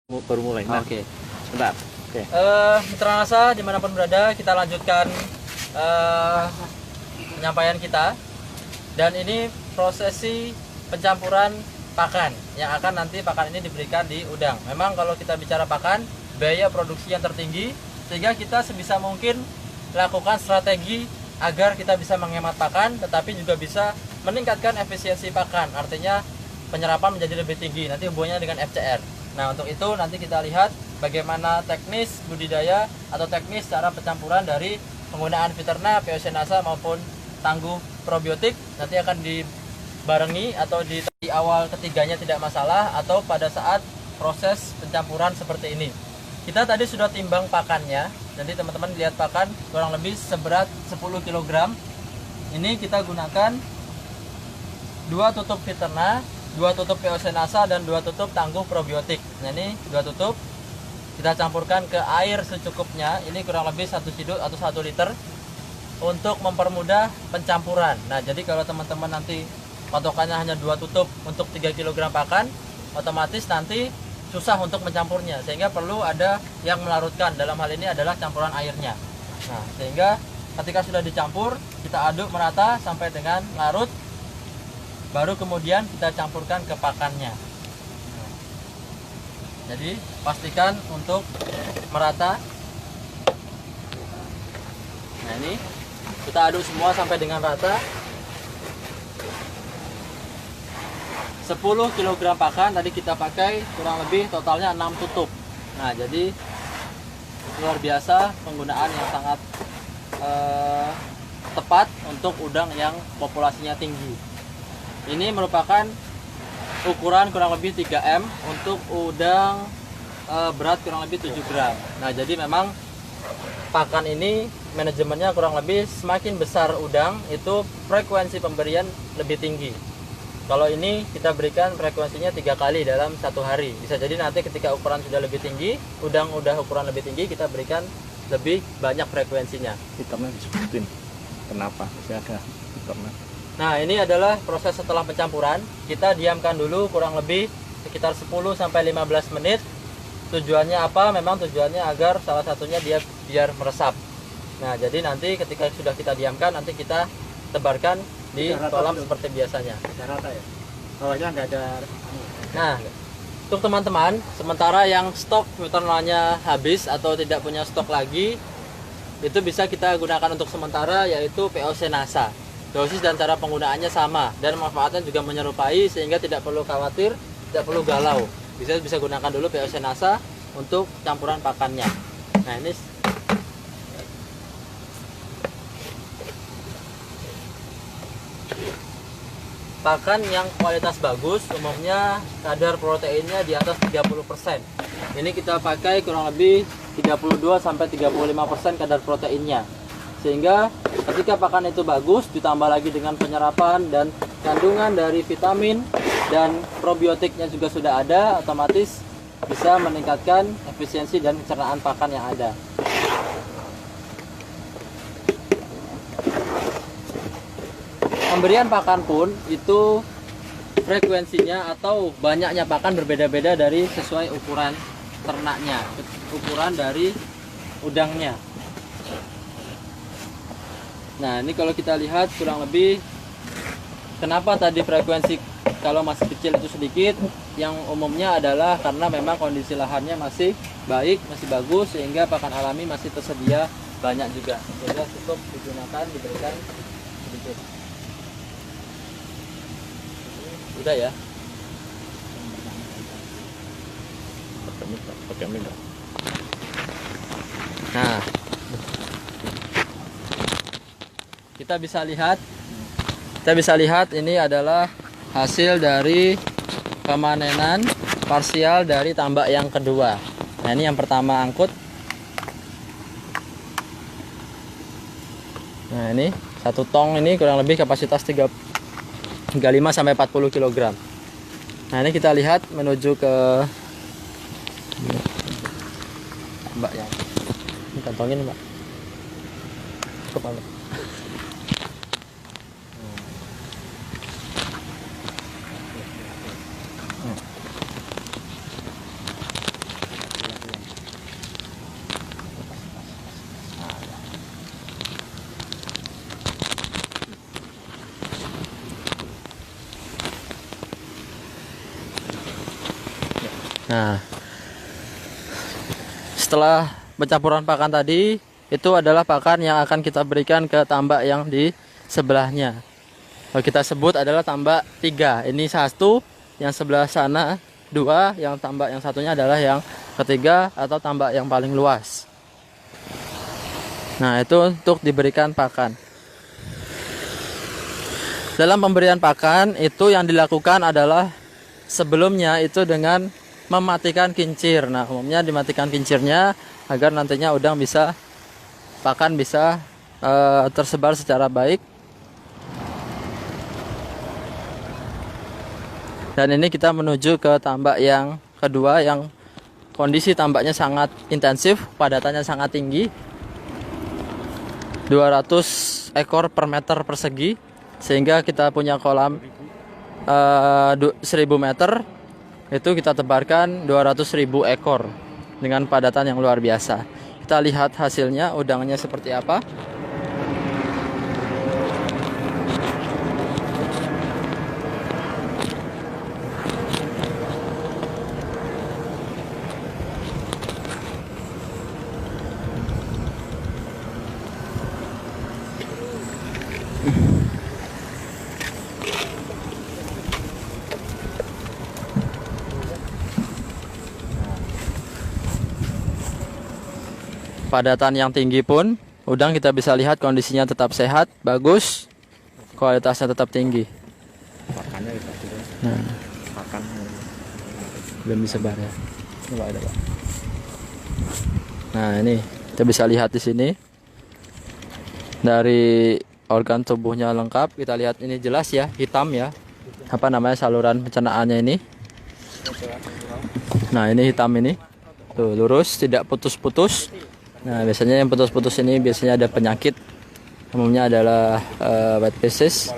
baru mulai. Nah, Oke. bentar. Oke. Mitra NASA dimanapun berada, kita lanjutkan penyampaian kita. Dan ini prosesi pencampuran pakan yang akan nanti pakan ini diberikan di udang. Memang kalau kita bicara pakan, biaya produksi yang tertinggi, sehingga kita sebisa mungkin lakukan strategi agar kita bisa menghemat pakan, tetapi juga bisa meningkatkan efisiensi pakan. Artinya penyerapan menjadi lebih tinggi. Nanti hubungannya dengan FCR. Nah, untuk itu nanti kita lihat bagaimana teknis budidaya atau teknis cara pencampuran dari penggunaan Viterna, POC NASA maupun tangguh probiotik. Nanti akan dibarengi atau di awal ketiganya tidak masalah, atau pada saat proses pencampuran seperti ini. Kita tadi sudah timbang pakannya. Jadi teman-teman lihat pakan kurang lebih seberat 10 kg. Ini kita gunakan 2 tutup Viterna, 2 tutup POC NASA, dan 2 tutup tangguh probiotik. Nah, ini 2 tutup kita campurkan ke air secukupnya. Ini kurang lebih 1 siduk atau 1 liter untuk mempermudah pencampuran. Nah, jadi kalau teman-teman nanti patokannya hanya 2 tutup untuk 3 kg pakan, otomatis nanti susah untuk mencampurnya, sehingga perlu ada yang melarutkan. Dalam hal ini adalah campuran airnya. Nah, sehingga ketika sudah dicampur, kita aduk merata sampai dengan larut, baru kemudian kita campurkan ke pakannya. Jadi pastikan untuk merata. Nah, ini kita aduk semua sampai dengan rata. 10 kg pakan tadi kita pakai kurang lebih totalnya 6 tutup. Nah, jadi luar biasa penggunaan yang sangat tepat untuk udang yang populasinya tinggi. Ini merupakan ukuran kurang lebih 3M untuk udang berat kurang lebih 7 gram. Nah, jadi memang pakan ini manajemennya kurang lebih semakin besar udang, itu frekuensi pemberian lebih tinggi. Kalau ini kita berikan frekuensinya 3 kali dalam 1 hari. Bisa jadi nanti ketika ukuran sudah lebih tinggi, udang udah ukuran lebih tinggi, kita berikan lebih banyak frekuensinya. Hitamnya disebutin. Kenapa? Masih ada hitamnya. Nah, ini adalah proses setelah pencampuran. Kita diamkan dulu kurang lebih sekitar 10-15 menit. Tujuannya apa? Memang tujuannya agar salah satunya dia biar meresap. Nah, jadi nanti ketika sudah kita diamkan, nanti kita tebarkan di kolam seperti biasanya. Rata ya. Bawahnya nggak ada. Nah, untuk teman-teman, sementara yang stok Viterna-nya habis atau tidak punya stok lagi, itu bisa kita gunakan untuk sementara, yaitu POC NASA. Dosis dan cara penggunaannya sama, dan manfaatnya juga menyerupai, sehingga tidak perlu khawatir, tidak perlu galau. Bisa gunakan dulu POC NASA untuk campuran pakannya. Nah, ini pakan yang kualitas bagus, umumnya kadar proteinnya di atas 30%. Ini kita pakai kurang lebih 32-35% kadar proteinnya. Sehingga ketika pakan itu bagus, ditambah lagi dengan penyerapan dan kandungan dari vitamin dan probiotiknya juga sudah ada, otomatis bisa meningkatkan efisiensi dan pencernaan pakan yang ada. Pemberian pakan pun itu frekuensinya atau banyaknya pakan berbeda-beda dari sesuai ukuran ternaknya, ukuran dari udangnya. Nah, ini kalau kita lihat kurang lebih, kenapa tadi frekuensi kalau masih kecil itu sedikit, yang umumnya adalah karena memang kondisi lahannya masih baik, masih bagus, sehingga pakan alami masih tersedia banyak juga, sehingga cukup digunakan, diberikan sedikit. Udah ya. Pakai minyak. Nah, kita bisa lihat ini adalah hasil dari pemanenan parsial dari tambak yang kedua. Nah, ini yang pertama angkut. Nah, ini 1 tong ini kurang lebih kapasitas 35-40 kg. Nah, ini kita lihat menuju ke Mbak yang ini kantongin, Mbak. Cukup, Mbak. Nah, setelah pencampuran pakan tadi, itu adalah pakan yang akan kita berikan ke tambak yang di sebelahnya. Kalau kita sebut adalah tambak 3. Ini 1, yang sebelah sana 2, yang tambak yang satunya adalah yang ketiga atau tambak yang paling luas. Nah, itu untuk diberikan pakan. Dalam pemberian pakan itu yang dilakukan adalah sebelumnya itu dengan mematikan kincir. Nah, umumnya dimatikan kincirnya agar nantinya udang bisa pakan bisa tersebar secara baik. Dan ini kita menuju ke tambak yang kedua yang kondisi tambaknya sangat intensif, padatannya sangat tinggi. 200 ekor per meter persegi, sehingga kita punya kolam 1000 meter itu kita tebarkan 200.000 ekor dengan padatan yang luar biasa. Kita lihat hasilnya, udangnya seperti apa. Padatan yang tinggi pun udang kita bisa lihat kondisinya tetap sehat, bagus, kualitasnya tetap tinggi. Pakannya itu juga. Nah, Pakan belum disebar ya. Coba ada, Pak. Nah, ini kita bisa lihat di sini dari organ tubuhnya lengkap. Kita lihat ini jelas ya, hitam ya. Apa namanya saluran pencernaannya ini? Nah, ini hitam ini. Tuh, lurus, tidak putus-putus. Nah, biasanya yang putus-putus ini biasanya ada penyakit. Umumnya adalah white pieces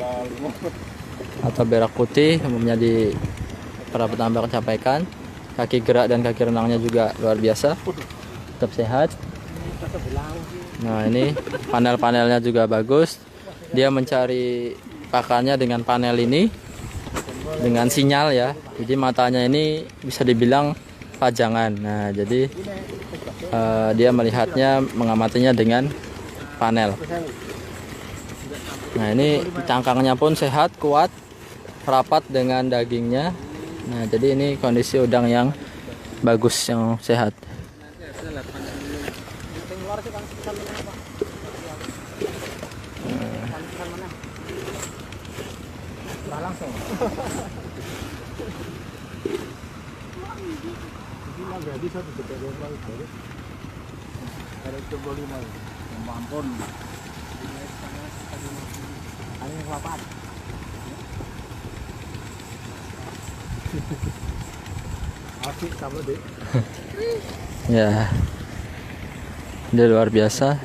atau berak putih. Umumnya di para petambak sampaikan. Kaki gerak dan kaki renangnya juga luar biasa, tetap sehat. Nah, ini panel-panelnya juga bagus. Dia mencari pakannya dengan panel ini, dengan sinyal ya. Jadi matanya ini bisa dibilang pajangan. Nah, jadi dia melihatnya, mengamatinya dengan panel. Nah, ini cangkangnya pun sehat, kuat, rapat dengan dagingnya. Nah, jadi ini kondisi udang yang bagus, yang sehat. Ya, dia luar biasa.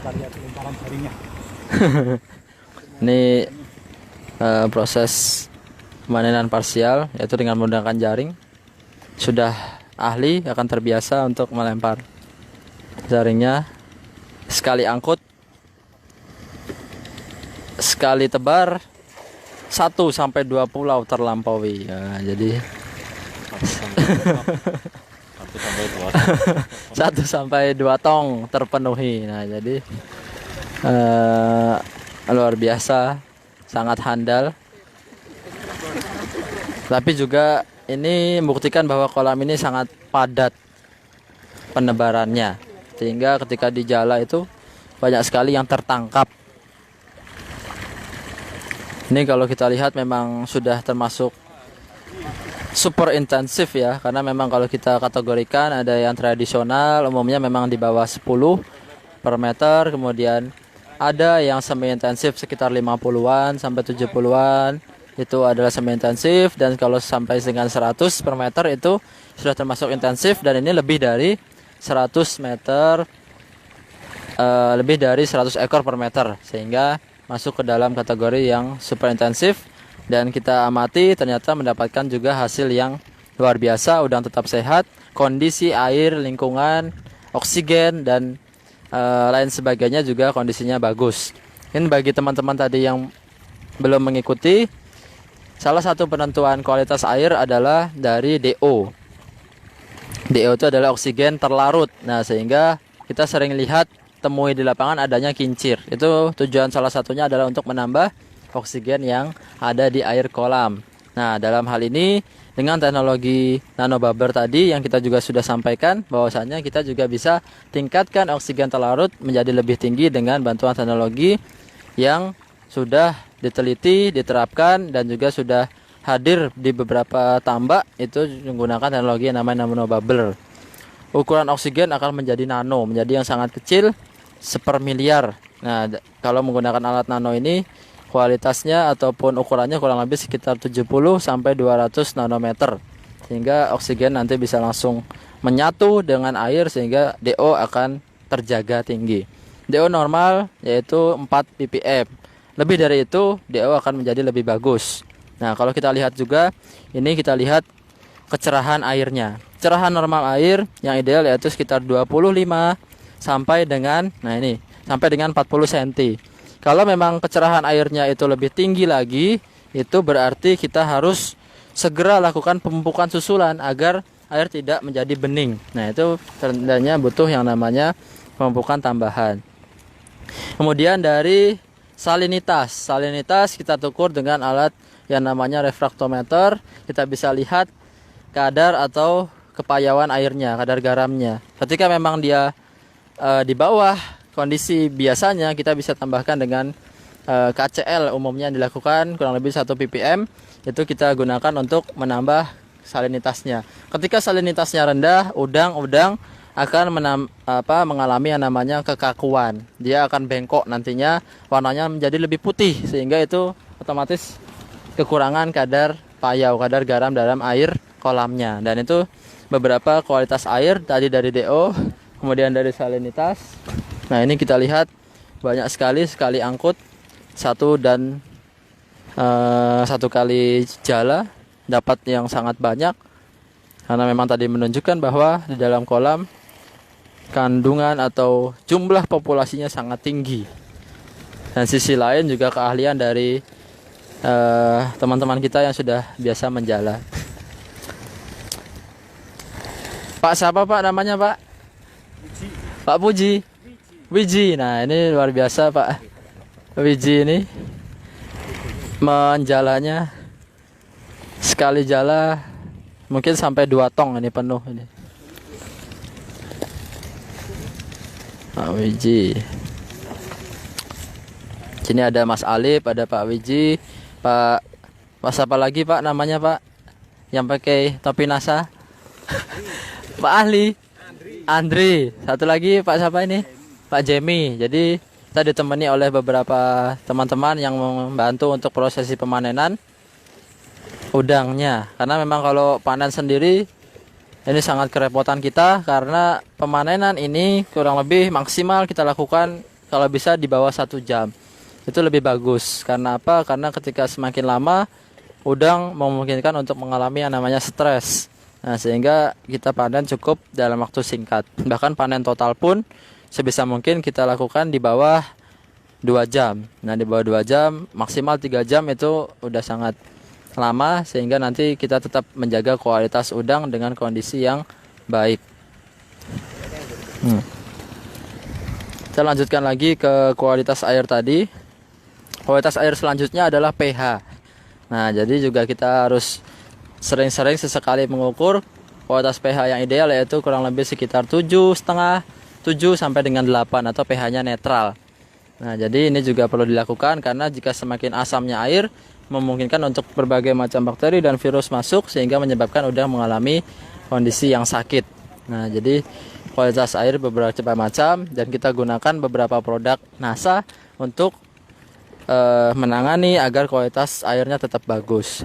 Ini proses pemanenan parsial, yaitu dengan menggunakan jaring. Sudah ahli, akan terbiasa untuk melempar jaringnya. Sekali angkut, sekali tebar, 1 sampai 2 pulau terlampaui. Ya, jadi 1 sampai 2 tong terpenuhi. Nah, jadi luar biasa, sangat handal. Tapi juga ini membuktikan bahwa kolam ini sangat padat penebarannya, sehingga ketika di jala itu banyak sekali yang tertangkap. Ini kalau kita lihat memang sudah termasuk super intensif ya, karena memang kalau kita kategorikan ada yang tradisional, umumnya memang di bawah 10 per meter, kemudian ada yang semi intensif sekitar 50-an sampai 70-an, itu adalah semi intensif, dan kalau sampai dengan 100 per meter itu sudah termasuk intensif, dan ini lebih dari 100 meter, lebih dari 100 ekor per meter, sehingga masuk ke dalam kategori yang super intensif. Dan kita amati ternyata mendapatkan juga hasil yang luar biasa, udang tetap sehat, kondisi air, lingkungan, oksigen, dan lain sebagainya juga kondisinya bagus. Ini bagi teman-teman tadi yang belum mengikuti, salah satu penentuan kualitas air adalah dari DO. DO itu adalah oksigen terlarut. Nah, sehingga kita sering lihat temui di lapangan adanya kincir. Itu tujuan salah satunya adalah untuk menambah oksigen yang ada di air kolam. Nah, dalam hal ini dengan teknologi nanobubble tadi yang kita juga sudah sampaikan bahwasannya kita juga bisa tingkatkan oksigen terlarut menjadi lebih tinggi dengan bantuan teknologi yang sudah diteliti, diterapkan dan juga sudah hadir di beberapa tambak itu menggunakan teknologi yang namanya nanobubble. Ukuran oksigen akan menjadi nano, menjadi yang sangat kecil, sepermiliar. Nah, kalau menggunakan alat nano ini kualitasnya ataupun ukurannya kurang lebih sekitar 70 sampai 200 nanometer. Sehingga oksigen nanti bisa langsung menyatu dengan air sehingga DO akan terjaga tinggi. DO normal yaitu 4 ppm. Lebih dari itu DO akan menjadi lebih bagus. Nah, kalau kita lihat juga, ini kita lihat kecerahan airnya. Cerahan normal air yang ideal yaitu sekitar 25 sampai dengan, nah ini, sampai dengan 40 cm. Kalau memang kecerahan airnya itu lebih tinggi lagi, itu berarti kita harus segera lakukan pemupukan susulan agar air tidak menjadi bening. Nah, itu tandanya butuh yang namanya pemupukan tambahan. Kemudian dari salinitas. Salinitas kita ukur dengan alat yang namanya refraktometer. Kita bisa lihat kadar atau kepayauan airnya, kadar garamnya. Ketika memang dia di bawah kondisi biasanya, kita bisa tambahkan dengan KCl umumnya yang dilakukan kurang lebih 1 ppm. Itu kita gunakan untuk menambah salinitasnya. Ketika salinitasnya rendah, udang akan mengalami yang namanya kekakuan. Dia akan bengkok nantinya, warnanya menjadi lebih putih sehingga itu otomatis kekurangan kadar payau, kadar garam dalam air kolamnya. Dan itu beberapa kualitas air tadi dari DO, kemudian dari salinitas. Nah, ini kita lihat banyak sekali angkut satu kali jala dapat yang sangat banyak karena memang tadi menunjukkan bahwa di dalam kolam kandungan atau jumlah populasinya sangat tinggi. Dan sisi lain juga keahlian dari teman-teman kita yang sudah biasa menjala. Pak siapa Pak namanya Pak? Wiji. Pak Puji. Wiji. Nah, ini luar biasa Pak Wiji ini menjalanya sekali jala mungkin sampai 2 tong ini penuh ini. Pak Wiji. Sini ada Mas Alif, ada Pak Wiji, Pak siapa lagi Pak namanya Pak yang pakai topi NASA? Pak Ahli. Andri. Satu lagi Pak siapa ini? Pak Jemi. Jadi kita ditemani oleh beberapa teman-teman yang membantu untuk prosesi pemanenan udangnya. Karena memang kalau panen sendiri ini sangat kerepotan kita karena pemanenan ini kurang lebih maksimal kita lakukan kalau bisa di bawah 1 jam. Itu lebih bagus. Karena apa? Karena ketika semakin lama udang memungkinkan untuk mengalami yang namanya stres. Nah, sehingga kita panen cukup dalam waktu singkat. Bahkan panen total pun sebisa mungkin kita lakukan di bawah 2 jam. Nah, di bawah 2 jam, maksimal 3 jam itu udah sangat lama sehingga nanti kita tetap menjaga kualitas udang dengan kondisi yang baik. Kita lanjutkan lagi ke kualitas air tadi. Kualitas air selanjutnya adalah pH. Nah, jadi juga kita harus sering-sering sesekali mengukur kualitas pH yang ideal yaitu kurang lebih sekitar 7,5, 7 sampai dengan 8 atau pH-nya netral. Nah, jadi ini juga perlu dilakukan karena jika semakin asamnya air memungkinkan untuk berbagai macam bakteri dan virus masuk sehingga menyebabkan udang mengalami kondisi yang sakit. Nah, jadi kualitas air beberapa macam dan kita gunakan beberapa produk NASA untuk menangani agar kualitas airnya tetap bagus.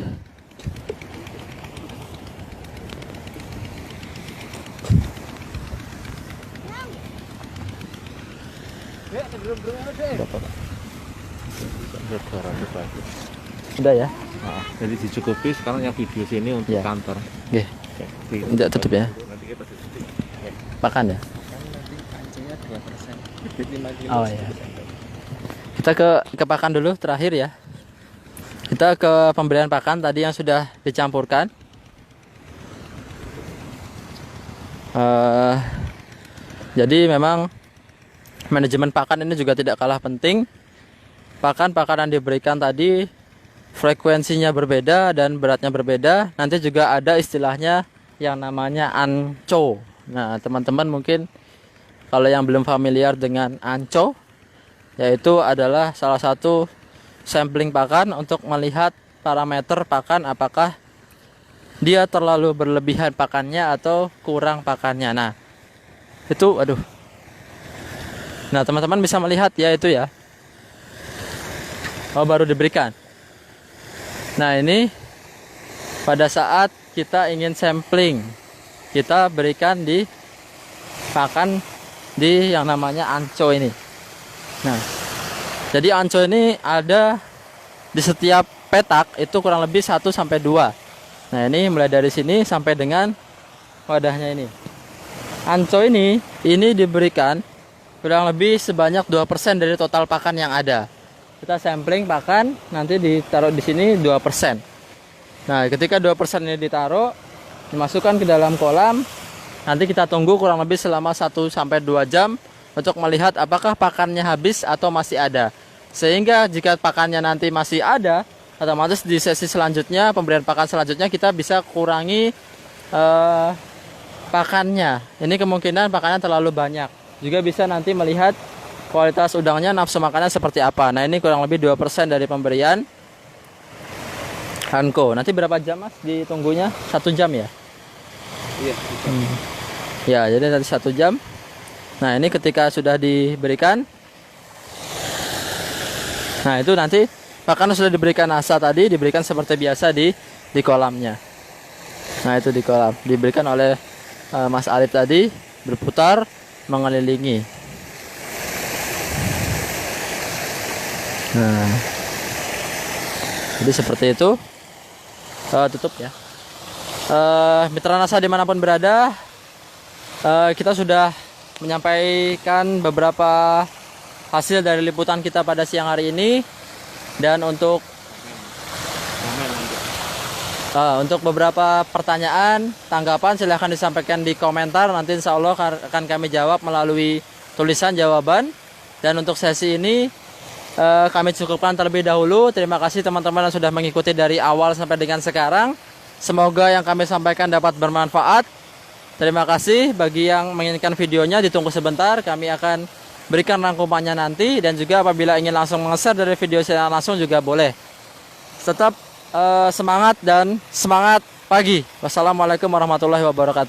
Udah ya? Nah, jadi dicukupi sekarang yang video sini untuk ya. kantor. Oke. Tidak tutup ya? Pakan ya? Oh ya. Kita ke pakan dulu terakhir ya. Kita ke pemberian pakan tadi yang sudah dicampurkan. Eh, jadi memang manajemen pakan ini juga tidak kalah penting. Pakan-pakan yang diberikan tadi frekuensinya berbeda dan beratnya berbeda. Nanti juga ada istilahnya yang namanya anco. Nah, teman-teman mungkin kalau yang belum familiar dengan anco, yaitu adalah salah satu sampling pakan untuk melihat parameter pakan apakah dia terlalu berlebihan pakannya atau kurang pakannya. Nah, itu aduh. Nah, teman-teman bisa melihat ya itu ya. Oh, baru diberikan. Nah, ini pada saat kita ingin sampling, kita berikan di pakan di yang namanya anco ini. Nah, jadi anco ini ada di setiap petak itu kurang lebih 1 sampai 2. Nah, ini mulai dari sini sampai dengan wadahnya ini. Anco ini diberikan kurang lebih sebanyak 2% dari total pakan yang ada. Kita sampling pakan, nanti ditaruh di sini 2%. Nah, ketika 2% ini ditaruh, dimasukkan ke dalam kolam, nanti kita tunggu kurang lebih selama 1 sampai 2 jam untuk melihat apakah pakannya habis atau masih ada. Sehingga jika pakannya nanti masih ada, otomatis di sesi selanjutnya, pemberian pakan selanjutnya kita bisa kurangi pakannya. Ini kemungkinan pakannya terlalu banyak. Juga bisa nanti melihat kualitas udangnya, nafsu makannya seperti apa. Nah, ini kurang lebih 2% dari pemberian Hanko. Nanti berapa jam Mas ditunggunya? 1 jam ya? Iya. Ya, jadi nanti 1 jam. Nah, ini ketika sudah diberikan, nah itu nanti pakan sudah diberikan asa tadi, diberikan seperti biasa di kolamnya. Nah, itu di kolam diberikan oleh Mas Arif tadi, berputar mengelilingi. Nah, jadi seperti itu. Tutup ya. Mitra NASA dimanapun berada, kita sudah menyampaikan beberapa hasil dari liputan kita pada siang hari ini. Dan untuk beberapa pertanyaan, tanggapan silahkan disampaikan di komentar. Nanti insya Allah akan kami jawab melalui tulisan jawaban. Dan untuk sesi ini kami cukupkan terlebih dahulu. Terima kasih teman-teman yang sudah mengikuti dari awal sampai dengan sekarang. Semoga yang kami sampaikan dapat bermanfaat. Terima kasih. Bagi yang menginginkan videonya, ditunggu sebentar. Kami akan berikan rangkumannya nanti. Dan juga apabila ingin langsung meng-share dari video saya langsung juga boleh. Tetap semangat dan semangat pagi. Wassalamualaikum warahmatullahi wabarakatuh.